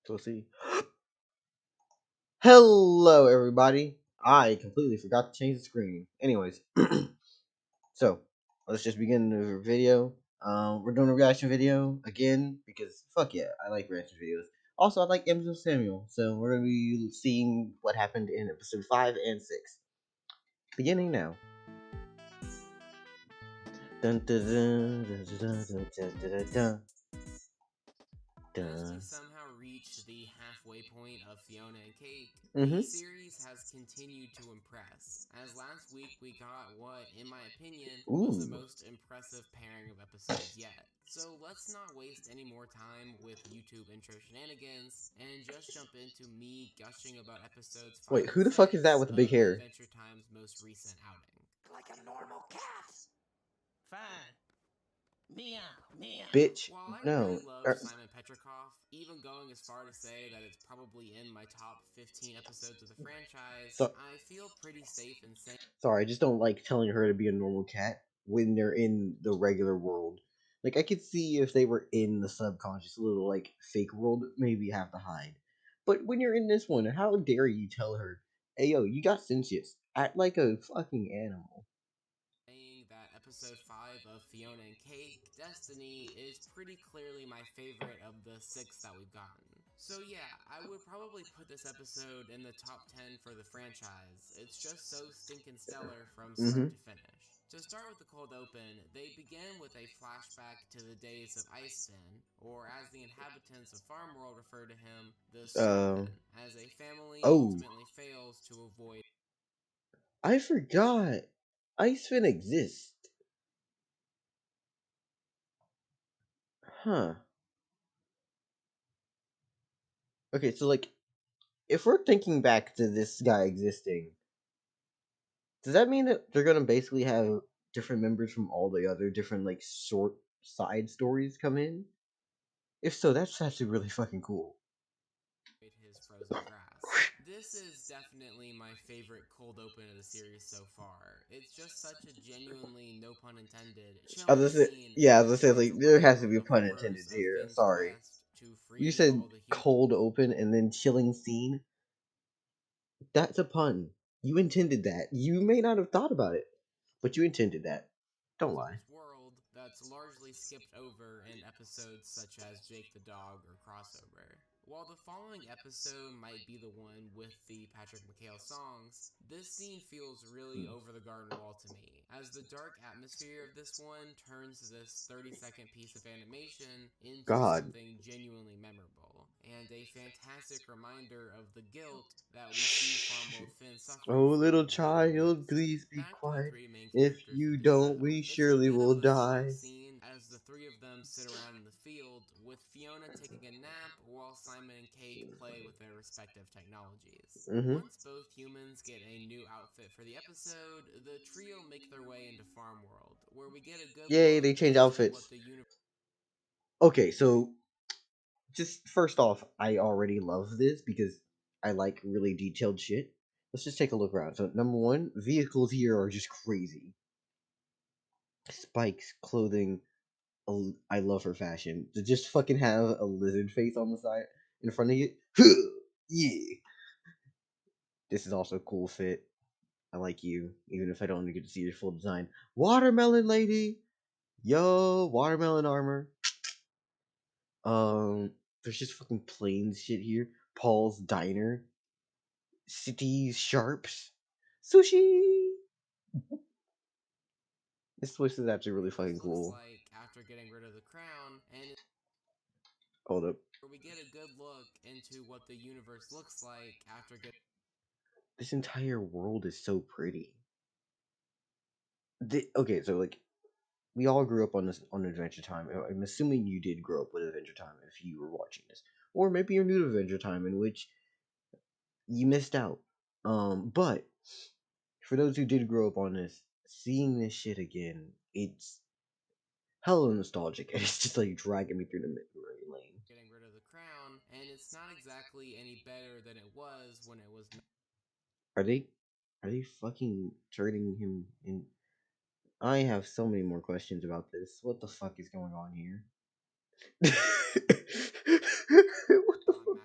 So let's see. Hello, everybody. I completely forgot to change the screen. Anyways, so let's just begin the video. We're doing a reaction video again because fuck yeah, I like reaction videos. Also, I like AmpleSamuel, so we're gonna be seeing what happened in episode 5 and 6. Beginning now. Dun, dun, dun, dun, dun, dun, dun, dun, dun, As we dun. somehow reach the halfway point of Fionna and Cake, Mm-hmm. the series has continued to impress, as last week we got what, in my opinion, was the Ooh. most impressive pairing of episodes yet. So let's not waste any more time with YouTube intro shenanigans, and just jump into me gushing about episodes 5 Wait, and who the fuck is that 6 with the big of hair? Adventure Time's most recent outing. Like a normal cat. Fine. Meow, meow. Bitch, While I really no. love Simon Petrikov, even going as far to say that it's probably in my top 15 episodes of the franchise, So, I feel pretty safe in saying sorry, I just don't like telling her to be a normal cat when they're in the regular world. Like, I could see if they were in the subconscious, little, like, fake world, maybe have to hide. But when you're in this one, how dare you tell her, hey, yo, you got sentience. Act like a fucking animal. that episode 5 of Fionna and Cake, Destiny, is pretty clearly my favorite of the 6 that we've gotten. So yeah, I would probably put this episode in the top 10 for the franchise. It's just so stinking stellar from Mm-hmm. start to finish. To start with the cold open, they begin with a flashback to the days of Icefin, or as the inhabitants of Farmworld refer to him, the Snowman, as a family Oh, ultimately fails to avoid. I forgot. Icefin exists. Huh. Okay, so, like, if we're thinking back to this guy existing, does that mean that they're gonna basically have different members from all the other different like short side stories come in? If so, that's actually really fucking cool. His frozen grass. This is definitely my favorite cold open of the series so far. It's just such a genuinely, no pun intended, chilling scene Yeah, as that I said, sheds like a there light has to on be a the pun intended horrors of here. Finn's Sorry, quest to you free said all the humans. cold open and then chilling scene. That's a pun. You intended that. You may not have thought about it, but you intended that. Don't Of lie. this world that's largely skipped over in episodes such as Jake the Dog or Crossover. While the following episode might be the one with the Patrick McHale songs, this scene feels really over the garden wall to me, as the dark atmosphere of this one turns this 30-second piece of animation into God. something genuinely memorable, and a fantastic reminder of the guilt that we see Farmworld Finn suffering Oh, from little throughout the child, episode. please be Back to the quiet. three main If characters of you the don't, show. we It's a surely bit of will a slow die. scene as the three of them sit around in the field, with Fionna taking a nap while Simon and Cake play with their respective technologies. Mm-hmm. Once both humans get a new outfit for the episode, the trio make their way into Farmworld, where we get a good Yay, look they change into what outfits. the universe. Okay, so just first off, I already love this because I like really detailed shit. Let's just take a look around. So, number one, vehicles here are just crazy. Spikes, clothing. I love her fashion. To just fucking have a lizard face on the side in front of you. Yeah. This is also a cool fit. I like you, even if I don't get to see your full design. Watermelon lady! Yo, watermelon armor. There's just fucking plain shit here. Paul's Diner. Cities Sharps. Sushi! This place is actually really fucking Looks cool. like after getting rid of the crown, and Hold up. we get a good look into what the universe looks like after getting. This entire world is so pretty. Okay, so like we all grew up on Adventure Time. I'm assuming you did grow up with Adventure Time if you were watching this, or maybe you're new to Adventure Time, in which you missed out. But for those who did grow up on this, seeing this shit again, it's hella nostalgic. It's just like dragging me through the memory lane. Getting rid of the crown, and it's not exactly any better than it was when it was. Are they, are they fucking turning him in? I have so many more questions about this. What the fuck is going on here? What the fuck?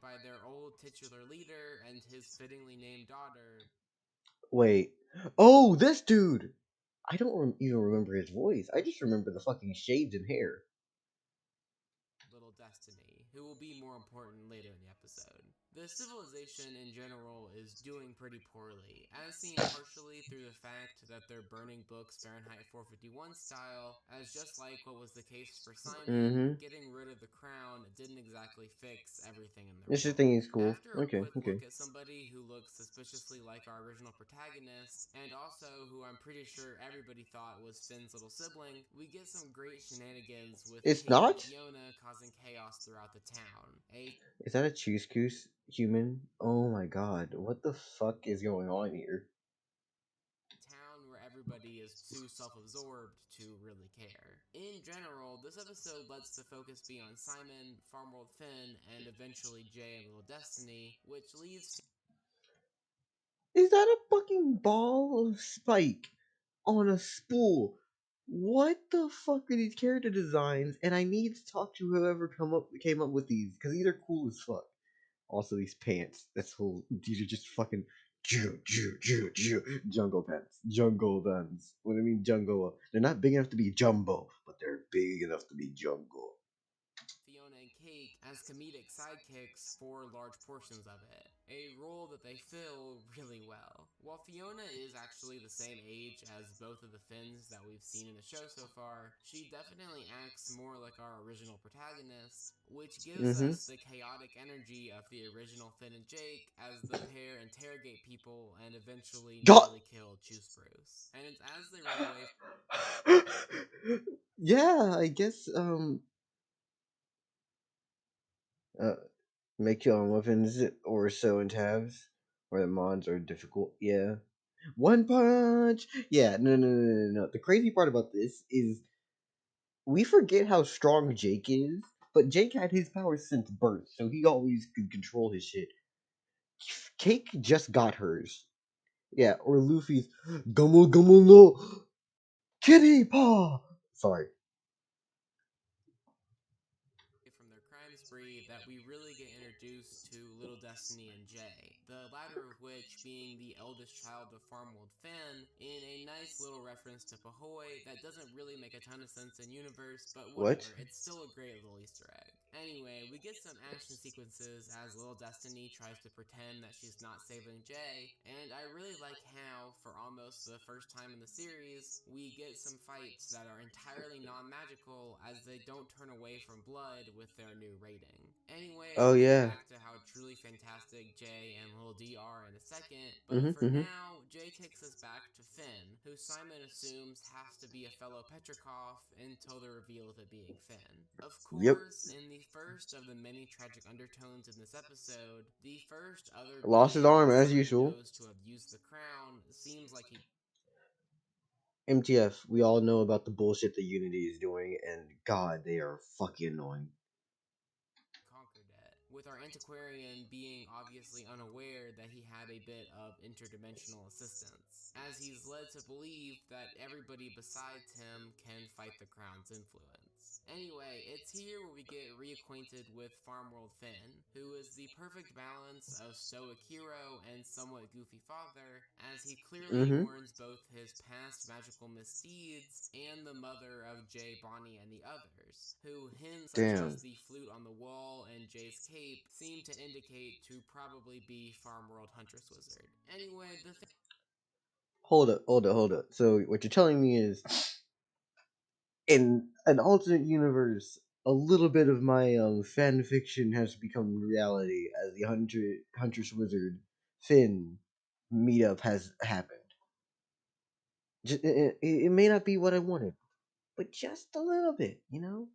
by their old titular leader and his fittingly named daughter, Wait. Oh, this dude! I don't even remember his voice. I just remember the fucking shades and hair. Little Destiny, who will be more important later in the episode. The civilization in general is doing pretty poorly, as seen partially through the fact that they're burning books Fahrenheit 451 style, as just like what was the case for Simon, Mm-hmm. getting rid of the crown didn't exactly fix everything in their This just world. thing is cool. After a Okay, quick okay. look at somebody who looks suspiciously like our original protagonist, and also who I'm pretty sure everybody thought was Finn's little sibling, we get some great shenanigans with It's Cake and not? Fionna causing chaos throughout the town. A Is that a cheese goose human? Oh my god, what the fuck is going on here? town where everybody is too self-absorbed to really care. In general, this episode lets the focus be on Simon, Farmworld Finn, and eventually Jay and Little Destiny, which leaves Is that a fucking ball of spike on a spool? What the fuck are these character designs? And I need to talk to whoever came up with these because these are cool as fuck. Also, these pants. That's whole. These are just fucking jungle pants. Jungle pants. What do I mean jungle? They're not big enough to be jumbo, but they're big enough to be jungle. Fionna and Cake as comedic sidekicks for large portions of it, a role that they fill really well. While Fionna is actually the same age as both of the Finns that we've seen in the show so far, she definitely acts more like our original protagonist, which gives Mm-hmm. us the chaotic energy of the original Finn and Jake as the pair interrogate people and eventually God. nearly kill Chew Spruce. And it's as they run away Yeah, I guess. Uh, Make your own weapons or so in tabs, where the mods are difficult. Yeah. One punch. Yeah. No. The crazy part about this is we forget how strong Jake is, but Jake had his powers since birth, so he always could control his shit. Cake just got hers. Yeah, or Luffy's Gummel Gummel no Kitty Paw. Sorry. from their crime spree that we really get introduced to Little Destiny and Jay, the latter of which being the eldest child of Farmworld Finn, in a nice little reference to Pahoy that doesn't really make a ton of sense in universe, but What? whatever, it's still a great little Easter egg. Anyway, we get some action sequences as Little Destiny tries to pretend that she's not saving Jay, and I really like how, for almost the first time in the series, we get some fights that are entirely non-magical as they don't turn away from blood with their new rating. Anyway, Oh we'll get yeah. back to how truly fantastic Jay and Lil D are in a second, but Mhm. for Mhm. now, Jay takes us back to Finn, who Simon assumes has to be a fellow Petrikov until the reveal of it being Finn. Of Yep. course, in the first of the many tragic undertones in this episode, the first other Lost his being arm that as Simon usual. knows to have used the crown seems like he MTF. We all know about the bullshit that Unity is doing, and God, they are fucking annoying. conquered it, with our antiquarian being obviously unaware that he had a bit of interdimensional assistance, as he's led to believe that everybody besides him can fight the crown's influence. Anyway, it's here where we get reacquainted with Farmworld Finn, who is the perfect balance of stoic hero and somewhat goofy father, as he clearly Mm-hmm. mourns both his past magical misdeeds and the mother of Jay, Bonnie, and the others, who hints such Damn. as the flute on the wall and Jay's cape seem to indicate to probably be Farmworld Huntress Wizard. Anyway, the thing Hold up. So what you're telling me is, in an alternate universe, a little bit of my fan fiction has become reality as the Huntress Wizard Finn meetup has happened. It may not be what I wanted, but just a little bit, you know,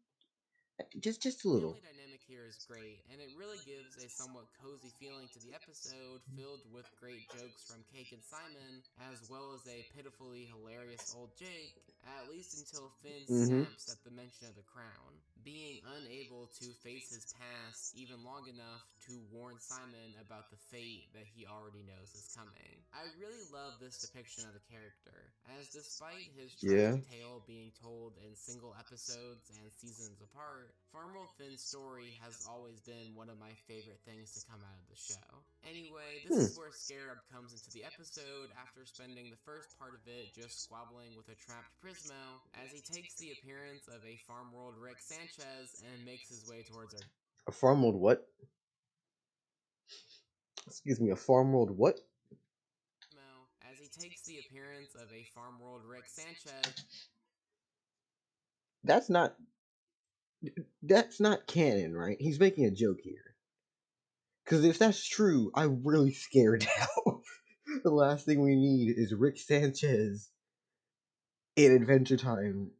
just a little. family dynamic here is great, and it really gives a somewhat cozy feeling to the episode, filled with great jokes from Cake and Simon, as well as a pitifully hilarious old Jake, at least until Finn Mm-hmm. snaps at the mention of the crown, being unable to face his past even long enough to warn Simon about the fate that he already knows is coming. I really love this depiction of the character, as despite his Yeah. tragic tale being told in single episodes and seasons apart, Farmworld Finn's story has always been one of my favorite things to come out of the show. Anyway, this is where Scarab comes into the episode after spending the first part of it just squabbling with a trapped Prismo, as he takes the appearance of a Farmworld Rick Sanchez and makes his way towards our A farm world what? Excuse me, a farm world what? as he takes the appearance of a Farmworld Rick Sanchez. That's not that's not canon, right? He's making a joke here. Because if that's true, I'm really scared now. The last thing we need is Rick Sanchez in Adventure Time.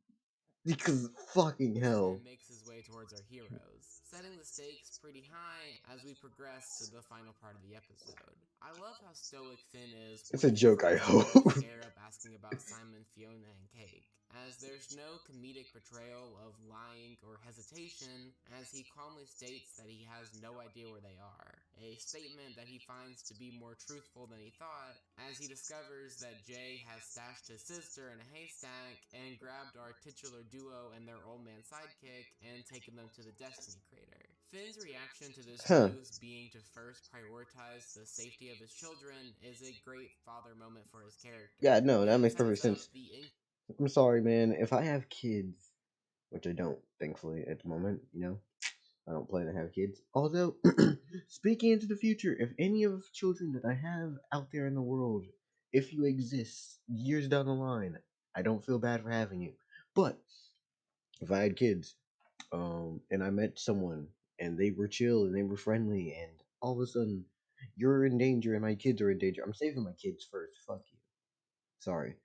Because fucking hell. And makes his way towards our heroes, setting the stakes pretty high as we progress to the final part of the episode. I love how stoic Finn is It's a when joke, I confronted with hope. Scarab asking about Simon, Fionna, and Cake, as there's no comedic portrayal of lying or hesitation, as he calmly states that he has no idea where they are, a statement that he finds to be more truthful than he thought, as he discovers that Jay has stashed his sister in a haystack and grabbed our titular duo and their old man sidekick and taken them to the Destiny Crater. Finn's reaction to this Huh. news being to first prioritize the safety of his children is a great father moment for his character. Yeah, no, that He makes sets perfect up sense. the I'm sorry, man. If I have kids, which I don't, thankfully, at the moment, I don't plan to have kids. Although, speaking into the future, if any of the children that I have out there in the world, if you exist years down the line, I don't feel bad for having you. But if I had kids, and I met someone and they were chill and they were friendly, and all of a sudden you're in danger and my kids are in danger, I'm saving my kids first. Fuck you. Sorry.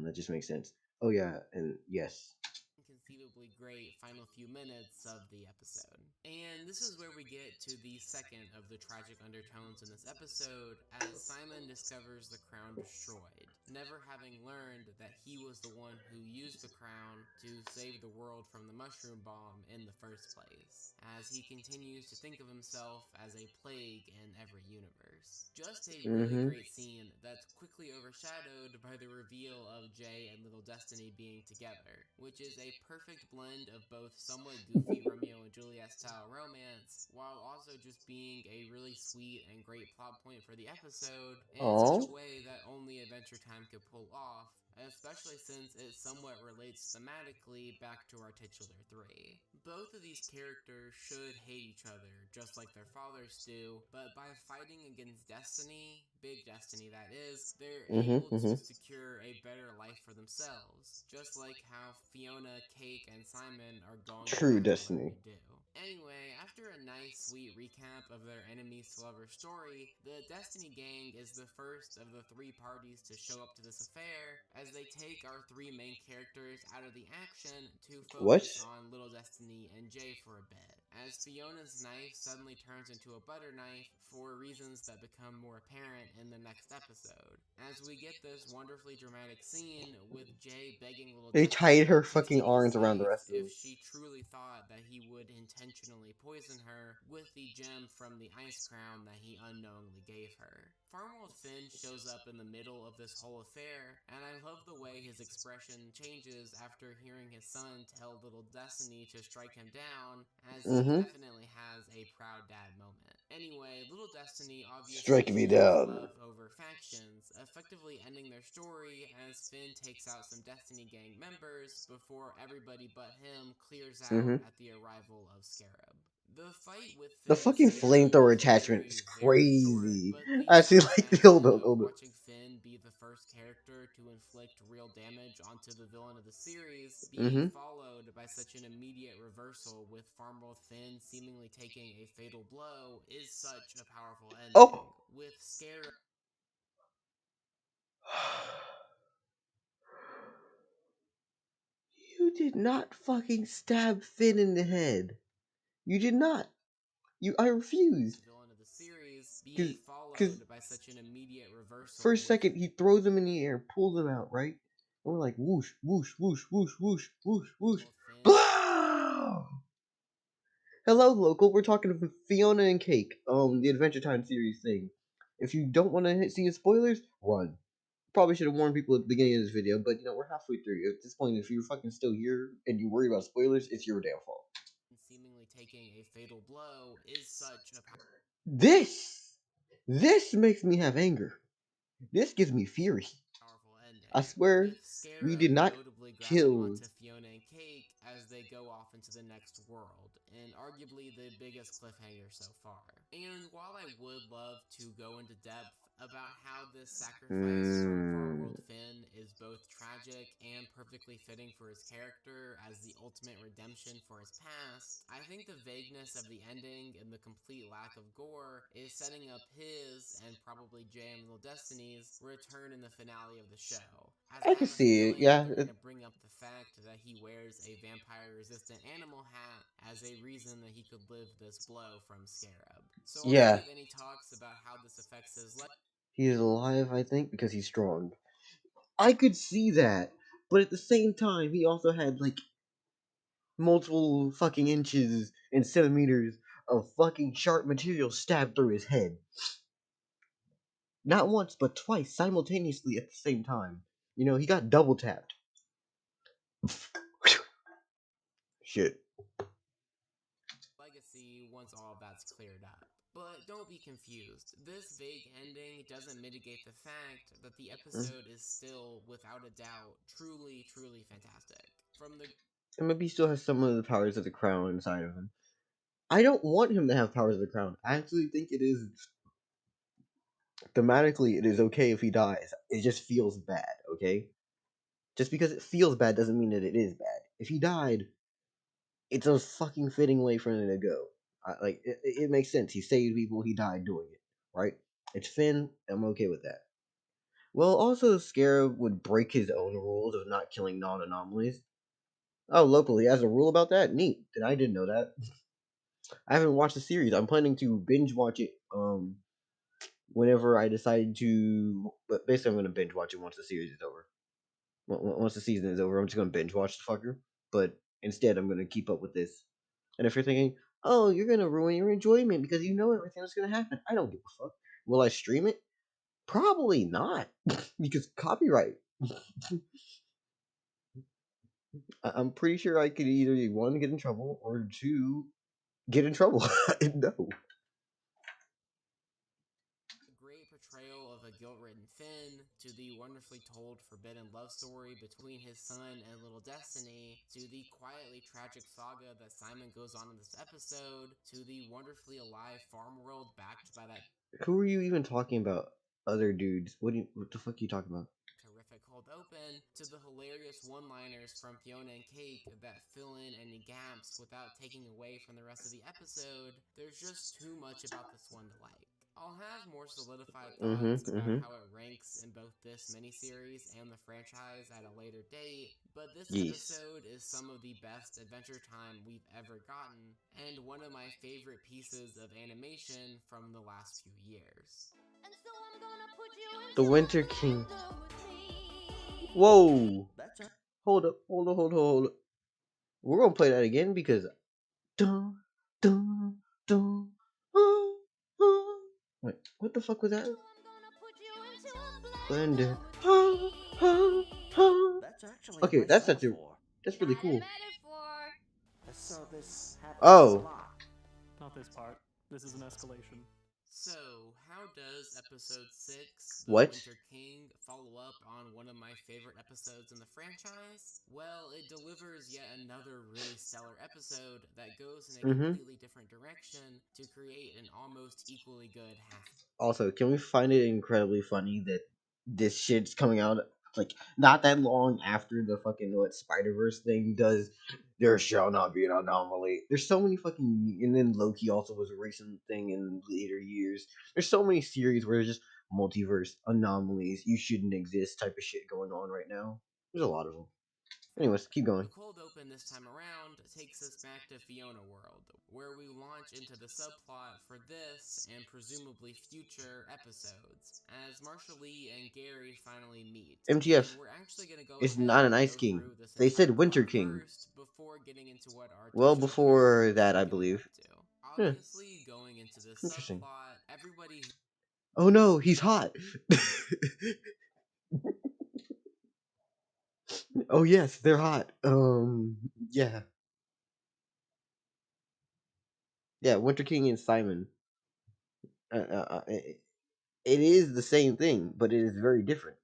That just makes sense. Oh yeah, and yes. inconceivably great final few minutes of the episode. And this is where we get to the second of the tragic undertones in this episode, as Simon discovers the crown destroyed, never having learned that he was the one who used the crown to save the world from the mushroom bomb in the first place, as he continues to think of himself as a plague in every universe. Just a really Mm-hmm. great scene that's quickly overshadowed by the reveal of Jay and Little Destiny being together, which is a perfect blend of both somewhat goofy Romeo and Juliet style romance, while also just being a really sweet and great plot point for the episode, in such a Aww. way that only Adventure Time could pull off, especially since it somewhat relates thematically back to our titular three. Both of these characters should hate each other, just like their fathers do, but by fighting against destiny, big destiny that is, they're able Mm-hmm. Mm-hmm. to secure a better life for themselves, just like how Fionna, Cake, and Simon are going to True have to learn destiny. to do. Anyway, after a nice, sweet recap of their enemies to lover story, the Destiny Gang is the first of the three parties to show up to this affair, as they take our three main characters out of the action to What? focus on Little Destiny and Jay for a bit, as Fiona's knife suddenly turns into a butter knife for reasons that become more apparent in the next episode, as we get this wonderfully dramatic scene with Jay begging Little They tied Destiny her to fucking take his arms around the knife rest of if them. she truly thought that he would intentionally poison her with the gem from the ice crown that he unknowingly gave her. Farmworld Finn shows up in the middle of this whole affair, and I love the way his expression changes after hearing his son tell Little Destiny to strike him down, as he Mm-hmm. definitely has a proud dad moment. Anyway, Little Destiny obviously Strike me chooses down. love over factions, effectively ending their story as Finn takes out some Destiny Gang members before everybody but him clears out Mm-hmm. at the arrival of Scarab. The fight with The Finn and fucking Scarab flamethrower is attachment is very short, crazy. but the I see, like, hold satisfaction on, of hold on. watching Finn be the first character to inflict real damage onto the villain of the series, being Mm-hmm. followed by such an immediate reversal with Farmworld Finn seemingly taking a fatal blow, is such a powerful ending. Oh! With Scarab You did not fucking stab Finn in the head. You did not. I refuse. villain of the series being Because followed by such an immediate reversal first with second, he throws him in the air, pulls him out, right? And we're like, whoosh, whoosh, whoosh, whoosh, whoosh, whoosh, whoosh. Finn Blah! Hello, local. We're talking about Fiona and Cake, the Adventure Time series thing. If you don't want to see the spoilers, run. Probably should have warned people at the beginning of this video, but we're halfway through. At this point, if you're fucking still here and you worry about spoilers, it's your damn fault. Seemingly taking a fatal blow is such a This, this makes me have anger. This gives me fury. powerful I ending, swear, with we did Scarab not notably grabbing kill. onto Fiona and Cake as they go off into the next world, and arguably the biggest cliffhanger so far. And while I would love to go into depth about how this sacrifice from Mm, Farmworld Finn is both tragic and perfectly fitting for his character as the ultimate redemption for his past, I think the vagueness of the ending and the complete lack of gore is setting up his, and probably J.M. Little Destiny's, return in the finale of the show, as I I have can a see it. feeling Yeah, they're going to bring up the fact that he wears a vampire-resistant animal hat as a reason that he could live this blow from Scarab. So I'll yeah. save any talks about how this affects his legacy He is alive, I think, because he's strong. I could see that, but at the same time, he also had like multiple fucking inches and centimeters of fucking sharp material stabbed through his head. Not once, but twice simultaneously at the same time. He got double tapped. Shit. once all of that's cleared up. But don't be confused. This vague ending doesn't mitigate the fact that the episode is still, without a doubt, truly, truly fantastic. From the And maybe he still has some of the powers of the crown inside of him. I don't want him to have powers of the crown. I actually think it is thematically it is okay if he dies. It just feels bad, okay? Just because it feels bad doesn't mean that it is bad. If he died, it's a fucking fitting way for him to go. It makes sense. He saved people. He died doing it, right? It's Finn. I'm okay with that. Well, also, Scarab would break his own rules of not killing non-anomalies. Oh, locally, he has a rule about that. Neat. Then I didn't know that. I haven't watched the series. I'm planning to binge watch it. Whenever I decide to, but basically, I'm gonna binge watch it once the series is over. Once the season is over, I'm just gonna binge watch the fucker. But instead, I'm gonna keep up with this. And if you're thinking, oh, you're gonna ruin your enjoyment because you know everything that's gonna happen, I don't give a fuck. Will I stream it? Probably not, because copyright. I'm pretty sure I could either one get in trouble or two get in trouble. No. great portrayal of a guilt-ridden Finn, to the wonderfully told forbidden love story between his son and Little Destiny, to the quietly tragic saga that Simon goes on in this episode, to the wonderfully alive farm world backed by that Who are you even talking about? Other dudes? What the fuck are you talking about? terrific cold open, to the hilarious one-liners from Fiona and Cake that fill in any gaps without taking away from the rest of the episode. There's just too much about this one to like. I'll have more solidified thoughts about Mm-hmm. how it ranks in both this miniseries and the franchise at a later date, but this Yes. episode is some of the best Adventure Time we've ever gotten, and one of my favorite pieces of animation from the last few years. And so I'm gonna put you The into Winter a King. blender with me. Whoa! That's a Hold up. We're gonna play that again because dun dun dun. Wait, what the fuck was that? So I'm gonna put you into a Blender. blender with me. that's actually a Okay, nice metaphor. that's really Not a cool. metaphor. So this happens a Oh, lot. Not this part. This is an escalation. So, how does episode 6, The what? Winter King, follow up on one of my favorite episodes in the franchise? Well, it delivers yet another really stellar episode that goes in a Mm-hmm. completely different direction to create an almost equally good half. Also, can we find it incredibly funny that this shit's coming out like not that long after the fucking what Spider Verse thing does? There shall not be an anomaly. There's so many fucking, and then Loki also was a recent thing in later years. There's so many series where there's just multiverse anomalies, you shouldn't exist type of shit going on right now. There's a lot of them. Anyways, keep going. The cold open this time around takes us back to Fionna World, where we launch into the subplot for this and presumably future episodes, as Marshall Lee and Gary finally meet. And MTF we're actually going to go is ahead not an and Ice go King. through this They said entire Winter plot King. first before getting into what our Well, titular character before is that, I getting believe. up to. Huh, Obviously, going into this interesting. subplot, everybody Oh no, he's hot. Oh yes, they're hot. Yeah, yeah. Winter King and Simon. It is the same thing, but it is very different.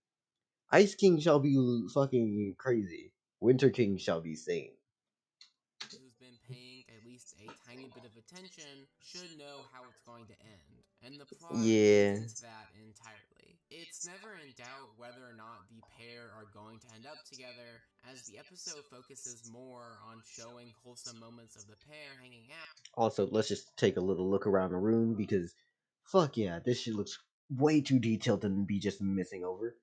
Ice King shall be fucking crazy. Winter King shall be sane. who's been paying at least a tiny bit of attention should know how it's going to end, and the plot leads Yeah. into that entirely. It's never in doubt whether or not the pair are going to end up together, as the episode focuses more on showing wholesome moments of the pair hanging out. Also, let's just take a little look around the room because, fuck yeah, this shit looks way too detailed to be just missing over.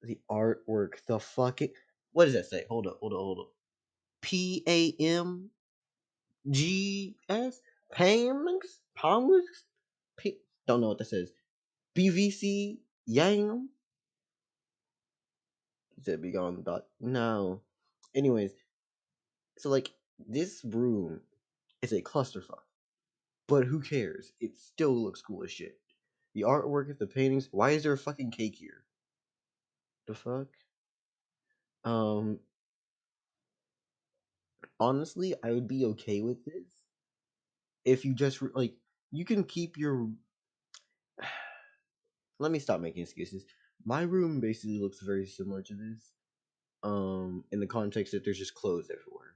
The artwork, the fucking. What does that say? Hold up. PAMGS? Palmix? Don't know what that says. BVC Yang? Is it beyond dot? No. Anyways, so like, this room is a clusterfuck. But who cares? It still looks cool as shit. The artwork, the paintings. Why is there a fucking cake here? The fuck? Um, honestly, I would be okay with this if you just like you can keep your. Let me stop making excuses. My room basically looks very similar to this. In the context that there's just clothes everywhere.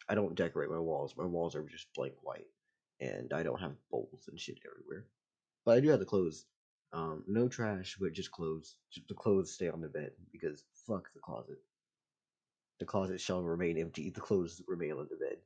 I don't decorate my walls. My walls are just blank white, and I don't have bowls and shit everywhere. But I do have the clothes. No trash, but just clothes. Just the clothes stay on the bed because fuck the closet. The closet shall remain empty. The clothes remain on the bed.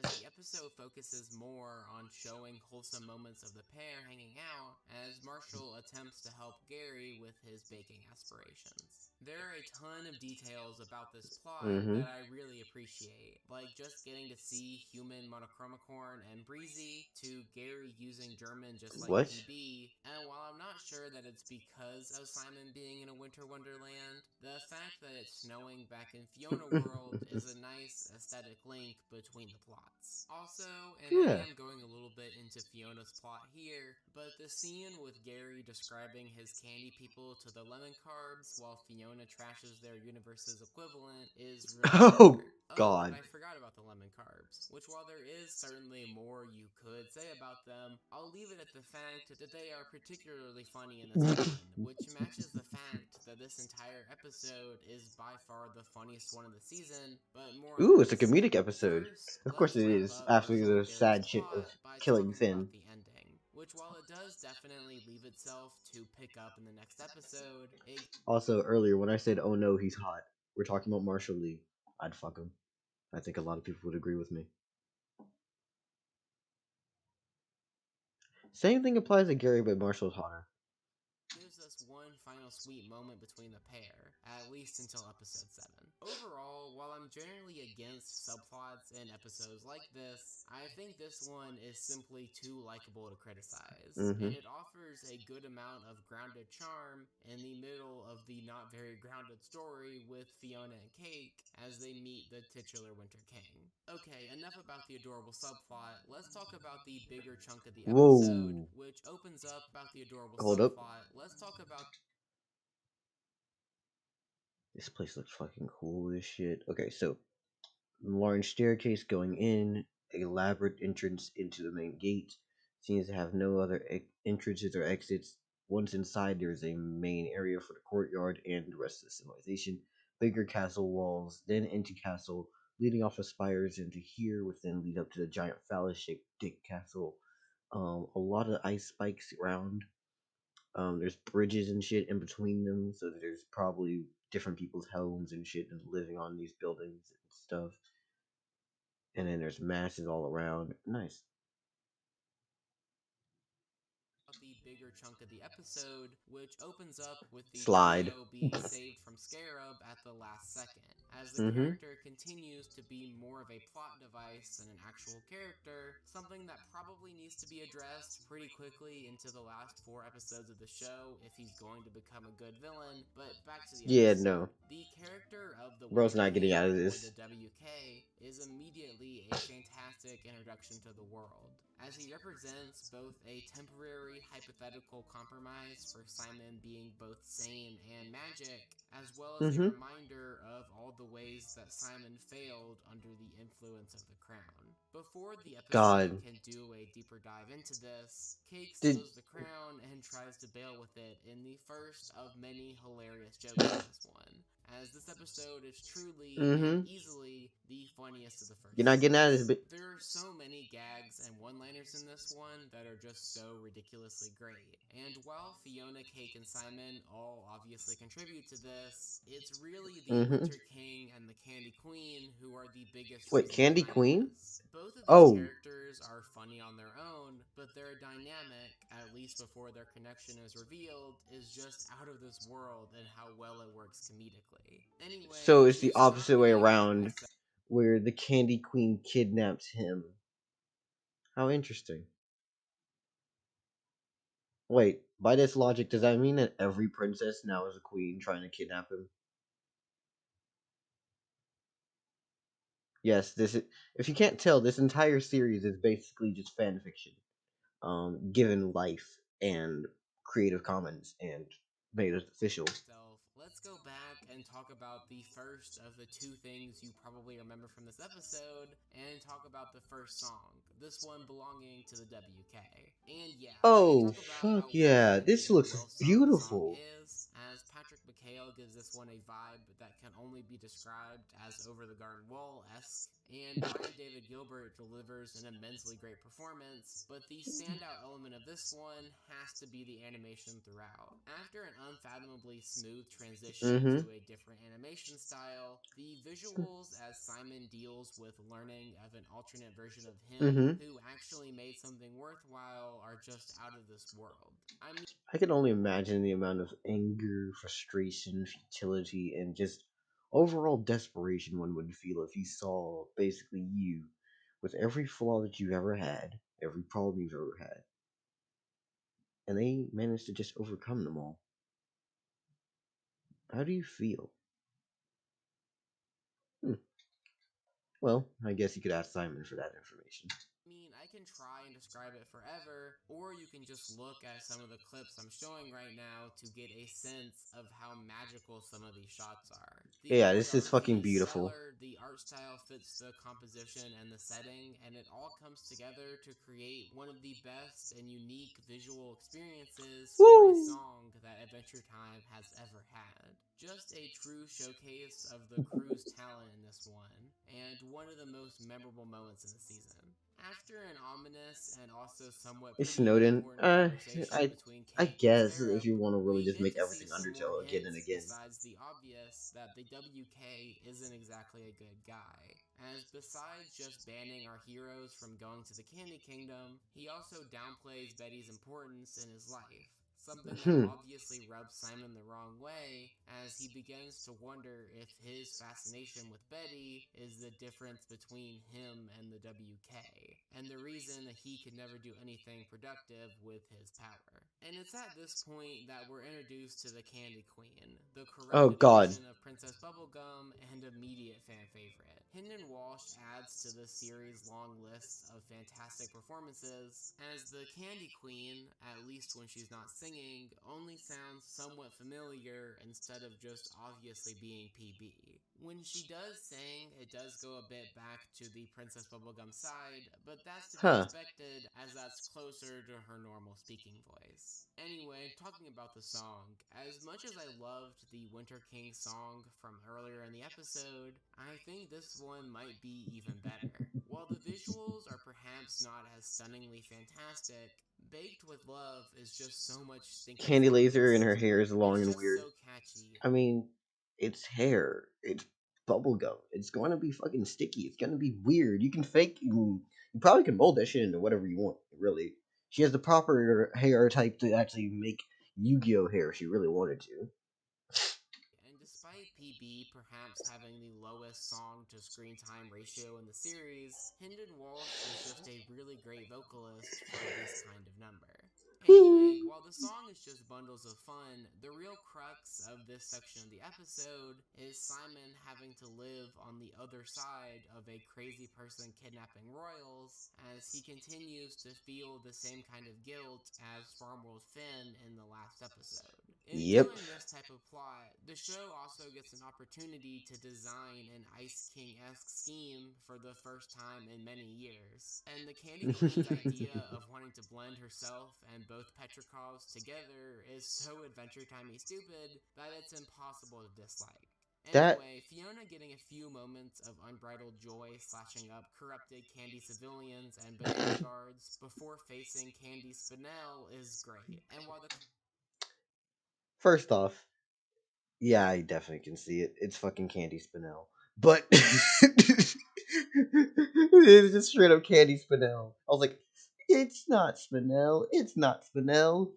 As the episode focuses more on showing wholesome moments of the pair hanging out, as Marshall attempts to help Gary with his baking aspirations. There are a ton of details about this plot Mm-hmm. that I really appreciate, like just getting to see human monochromicorn and Breezy, to Gary using German just like What? PB, and while I'm not sure that it's because of Simon being in a winter wonderland, the fact that it's snowing back in Fionna World is a nice aesthetic link between the plots. Also, and I Yeah. am going a little bit into Fiona's plot here, but the scene with Gary describing his candy people to the lemon carbs while Fiona trashes their universe's equivalent is really Oh clever. Oh, and God. I forgot about the lemon carbs, which while there is certainly more you could say about them, I'll leave it at the fact that they are particularly funny in this scene, which matches the fact that this entire episode is by far the funniest one of the season, but more on Ooh, that it's in a a sec. comedic episode. First, Of course let's it wrap is. up After Marshall and the Gary's sad shit of plot by killing talking Finn. about the ending, which while it does definitely leave itself to pick up in the next episode, it Also, earlier when I said, "Oh no, he's hot," we're talking about Marshall Lee. I'd fuck him. I think a lot of people would agree with me. Same thing applies to Gary, but Marshall's hotter. gives us one final sweet moment between the pair, at least until episode 7. Overall, while I'm generally against subplots in episodes like this, I think this one is simply too likable to criticize, Mm-hmm. and it offers a good amount of grounded charm in the middle of the not very grounded story with Fionna and Cake as they meet the titular Winter King. Okay, enough about the adorable subplot. Let's talk about the bigger chunk of the episode, Whoa. which opens up about the adorable Hold up. subplot. Let's talk about This place looks fucking cool as shit. Okay, so large staircase going in, elaborate entrance into the main gate. Seems to have no other entrances or exits. Once inside, there is a main area for the courtyard and the rest of the civilization. Bigger castle walls, then into castle, leading off of spires into here, which then lead up to the giant phallus-shaped dick castle. A lot of ice spikes around. There's bridges and shit in between them, so there's probably different people's homes and shit and living on these buildings and stuff. And then there's masses all around. Nice. out the bigger chunk of the episode, which opens up with the Slide. trio being saved from Scarab at the last second. As the Mm-hmm. character continues to be more of a plot device than an actual character, something that probably needs to be addressed pretty quickly into the last 4 episodes of the show if he's going to become a good villain. But back to the Yeah, episode. no. The character of the Bro's Winter not getting out of King, or this. the WK, is immediately a fantastic introduction to the world, as he represents both a temporary hypothetical compromise for Simon being both sane and magic, as well as a Mm-hmm. reminder of all the ways that Simon failed under the influence of the crown. Before the episode God. can do a deeper dive into this, Cake Did steals the crown and tries to bail with it in the first of many hilarious jokes in this one, as this episode is truly and mm-hmm. easily the funniest of the You're first not getting out of this six. bit. There are so many gags and one-liners in this one that are just so ridiculously great. And while Fionna, Cake, and Simon all obviously contribute to this, it's really the Mm-hmm. Winter King and the Candy Queen who are the biggest Wait, reason Candy behind Queen? this. Both of these Oh. characters are funny on their own, but their dynamic, at least before their connection is revealed, is just out of this world in how well it works comedically. Anyway, So it's to the start opposite way the around, where the Candy Queen kidnaps him. How interesting. Wait, by this logic, does that mean that every princess now is a queen trying to kidnap him? Yes, this is. If you can't tell, this entire series is basically just fan fiction, given life and Creative Commons and made it official. let's go back and talk about the first of the two things you probably remember from this episode and talk about the first song, this one belonging to the WK. And yeah, I can Oh talk about fuck how well yeah! written This and looks well sung the song beautiful. is, as Patrick McHale gives this one a vibe that can only be described as Over the Garden Wall-esque, and Brian David Gilbert delivers an immensely great performance, but the standout element of this one has to be the animation throughout. After an unfathomably smooth transition Mm-hmm. to a different animation style, the visuals as Simon deals with learning of an alternate version of him Mm-hmm. who actually made something worthwhile are just out of this world. I mean, I can only imagine the amount of anger, frustration, futility, and just overall desperation one would feel if you saw basically you, with every flaw that you've ever had, every problem you've ever had, and they managed to just overcome them all. How do you feel? Hmm. Well, I guess you could ask Simon for that information. I can try and describe it forever, or you can just look at some of the clips I'm showing right now to get a sense of how magical some of these shots are. The Yeah, this is fucking choreography is beautiful. stellar, the art style fits the composition and the setting, and it all comes together to create one of the best and unique visual experiences for a Woo! song that Adventure Time has ever had. Just a true showcase of the crew's talent in this one, and one of the most memorable moments in the season. After an ominous and also somewhat Is pretty Snowden? unimportant conversation I between I Cake and guess if Scarab, you want to really we just get make to see everything some more Undertale again and hints again. besides the obvious that the WK isn't exactly a good guy. As besides just banning our heroes from going to the Candy Kingdom, he also downplays Betty's importance in his life. Something that Hmm. obviously rubs Simon the wrong way, as he begins to wonder if his fascination with Betty is the difference between him and the WK, and the reason that he could never do anything productive with his power. And it's at this point that we're introduced to the Candy Queen, the Oh corrupted God. version of Princess Bubblegum and immediate fan favorite. Hendon Walsh adds to this series' long list of fantastic performances, as the Candy Queen, at least when she's not singing, only sounds somewhat familiar instead of just obviously being PB. When she does sing, it does go a bit back to the Princess Bubblegum side, but that's to be Huh. expected as that's closer to her normal speaking voice. Anyway, talking about the song, as much as I loved the Winter King song from earlier in the episode, I think this one might be even better. While the visuals are perhaps not as stunningly fantastic, Baked with Love is just so much stinking Candy Laser and funniest. her hair is long It's and just weird. so catchy. I mean, it's hair. It's bubblegum. It's going to be fucking sticky. It's going to be weird. You can fake. You probably can mold that shit into whatever you want, really. She has the proper hair type to actually make Yu-Gi-Oh hair if she really wanted to. And despite PB perhaps having the lowest song to screen time ratio in the series, Hendon Walsh is just a really great vocalist for this kind of number. Anyway, while the song is just bundles of fun, the real crux of this section of the episode is Simon having to live on the other side of a crazy person kidnapping royals as he continues to feel the same kind of guilt as Farmworld Finn in the last episode. In Yep. doing this type of plot, the show also gets an opportunity to design an Ice King esque scheme for the first time in many years. And the Candy Queen's idea of wanting to blend herself and both Petrikovs together is so Adventure Timey stupid that it's impossible to dislike. that Anyway, Fiona getting a few moments of unbridled joy slashing up corrupted Candy civilians and banana guards before facing Candy Spinel is great. And while the First off, yeah, I definitely can see it. It's fucking Candy Spinel. But it's just straight up Candy Spinel. I was like, it's not Spinel. It's not Spinel.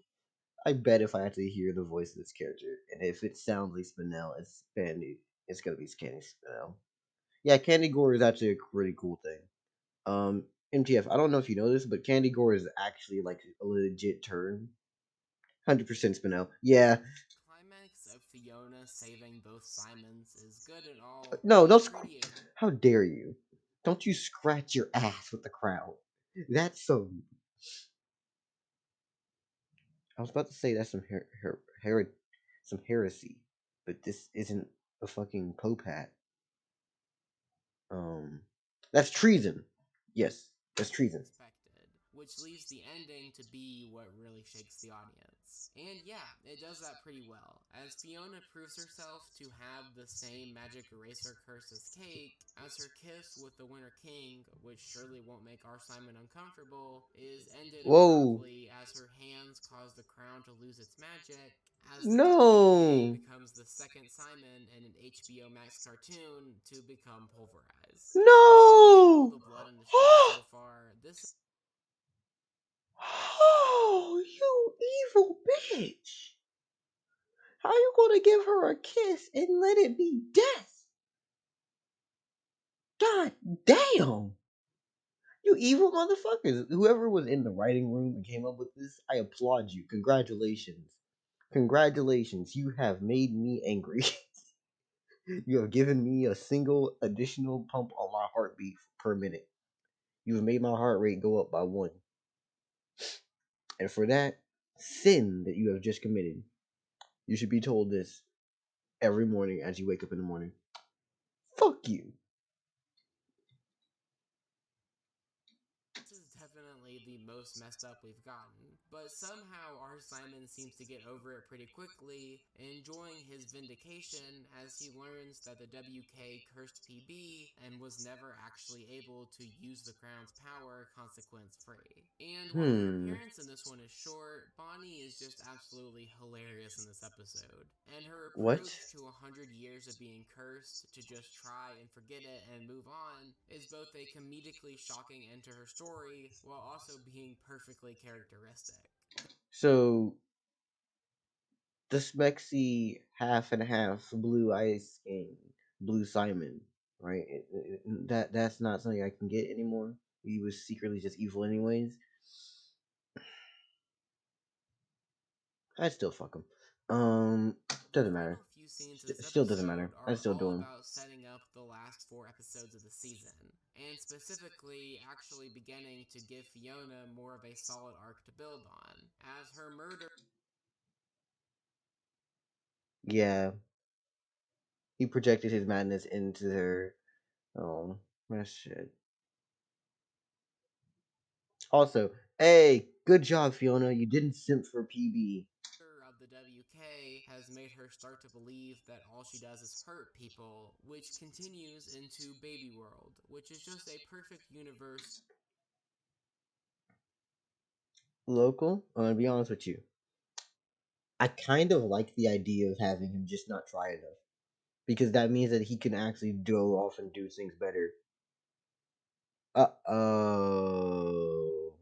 I bet if I actually hear the voice of this character, and if it sounds like Spinel, it's Candy. It's gonna be Candy Spinel. Yeah, Candy Gore is actually a pretty cool thing. MTF. I don't know if you know this, but Candy Gore is actually like a legit turn. 100% Spinel. Yeah. climax of Fiona saving both Simons is good and all, but No, it's don't. pretty. How dare you? Don't you scratch your ass with the crown. That's some. I was about to say that's some heresy, but this isn't a fucking pope hat. Um, that's treason. Yes, that's treason. Expected, which leaves the ending to be what really shakes the audience. And yeah, it does that pretty well, as Fiona proves herself to have the same magic eraser curse as Cake, as her kiss with the Winter King, which surely won't make our Simon uncomfortable, is ended Whoa. abruptly as her hands cause the crown to lose its magic, as the WK No. becomes the second Simon in an HBO Max cartoon to become pulverized. Despite all No. the blood in the show so far, this Oh, you evil bitch. How you gonna give her a kiss and let it be death? God damn. You evil motherfuckers. Whoever was in the writing room and came up with this, I applaud you. Congratulations. Congratulations. You have made me angry. You have given me a single additional pump on my heartbeat per minute. You have made my heart rate go up by one. And for that sin that you have just committed, you should be told this every morning as you wake up in the morning. Fuck you. is definitely the most messed up we've gotten, but somehow our Simon seems to get over it pretty quickly, enjoying his vindication as he learns that the WK cursed PB and was never actually able to use the crown's power consequence free. And while her Hmm. appearance in this one is short, Bonnie is just absolutely hilarious in this episode. And her What? approach to 100 years of being cursed to just try and forget it and move on is both a comedically shocking end to her story while also being perfectly characteristic. So the Smexy half and half blue ice game, blue Simon, right? That's not something I can get anymore. He was secretly just evil anyways. I'd still fuck him. The Doesn't matter. final few scenes of this Still doesn't matter. episode I'd are still do all him. about setting up the last 4 episodes of the season, and specifically actually beginning to give Fiona more of a solid arc to build on, as her murder Yeah, he projected his madness into her. Oh, that shit. Also, hey, good job, Fiona. You didn't simp for PB. of the WK has made her start to believe that all she does is hurt people, which continues into Baby World, which is just a perfect universe. Local, I'm gonna be honest with you. I kind of like the idea of having him just not try enough because that means that he can actually go off and do things better. Uh oh.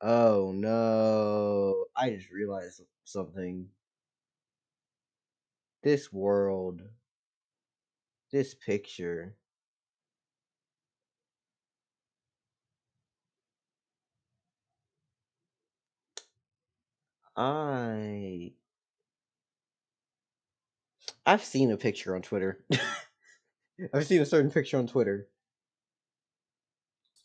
Oh no. I just realized something. This world, this picture. I I've seen a picture on Twitter. I've seen a certain picture on Twitter.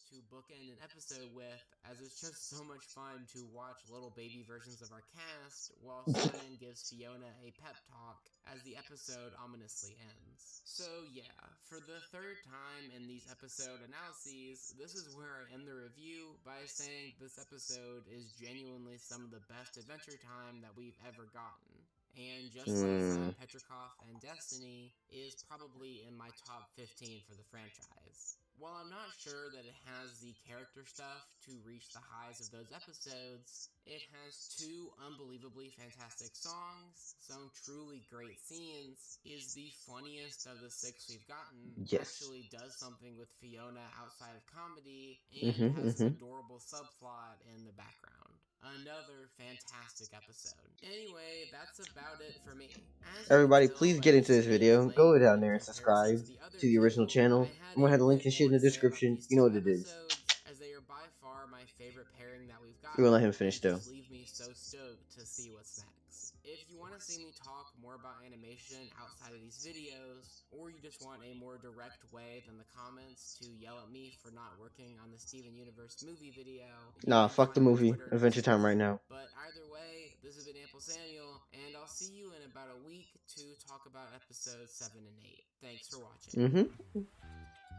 To bookend an episode with, as it's just so much fun to watch little baby versions of our cast while Simon gives Fiona a pep talk as the episode ominously ends. So yeah, for the third time in these episode analyses, this is where I end the review by saying this episode is genuinely some of the best Adventure Time that we've ever gotten. And just like Hmm. Simon Petrikov and Destiny, is probably in my top 15 for the franchise. While I'm not sure that it has the character stuff to reach the highs of those episodes, it has two unbelievably fantastic songs, some truly great scenes, is the funniest of the six we've gotten, Yes. actually does something with Fiona outside of comedy, and Mm-hmm. has an Mm-hmm. adorable subplot in the background. Another fantastic episode. Anyway, that's about it for me. As you can Everybody, tell please by get the into this strange video. Go length down in there and comparison subscribe to the other to the original two, I channel. had I'm gonna a have the link bit and shit more in to the say about description. these You know two what it is. episodes, as they are by far my favorite pairing that we've We're gonna let him gotten, finish and though. just leave me so stoked to see what's next. If you want to see me talk more about animation outside of these videos, or you just want a more direct way than the comments to yell at me for not working on the Steven Universe movie video, you Nah, can fuck the find my movie. Twitter in the Adventure Time right description. now. But either way, this has been AmpleSamuel, and I'll see you in about a week to talk about episodes 7 and 8. Thanks for watching. Mm-hmm.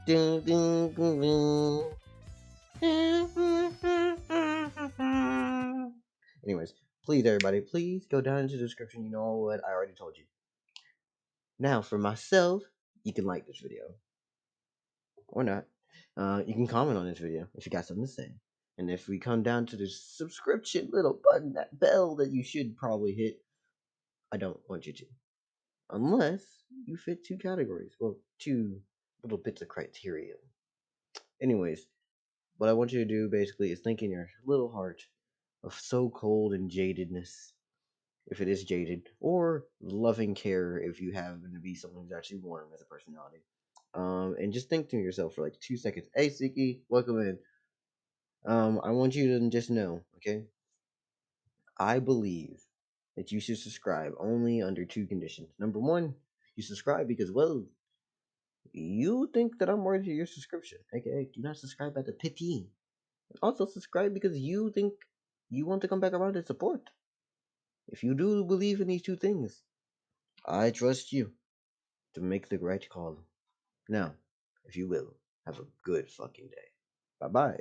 Ding, ding, ding, ding. Anyways, please everybody, please go down into the description. You know what? I already told you. Now for myself, you can like this video. Or not. You can comment on this video if you got something to say. And if we come down to the subscription little button, that bell that you should probably hit, I don't want you to. Unless you fit two categories. Well, two little bits of criteria. Anyways, what I want you to do basically is think in your little heart of so cold and jadedness, if it is jaded, or loving care if you happen to be someone who's actually warm as a personality. And just think to yourself for like 2 seconds. Hey, Siki, welcome in. I want you to just know, okay? I believe that you should subscribe only under two conditions. Number one, you subscribe because, well, you think that I'm worthy of your subscription. Okay, do not subscribe at the pity. Also, subscribe because you think you want to come back around and support. If you do believe in these two things, I trust you to make the right call. Now, if you will, have a good fucking day. Bye bye.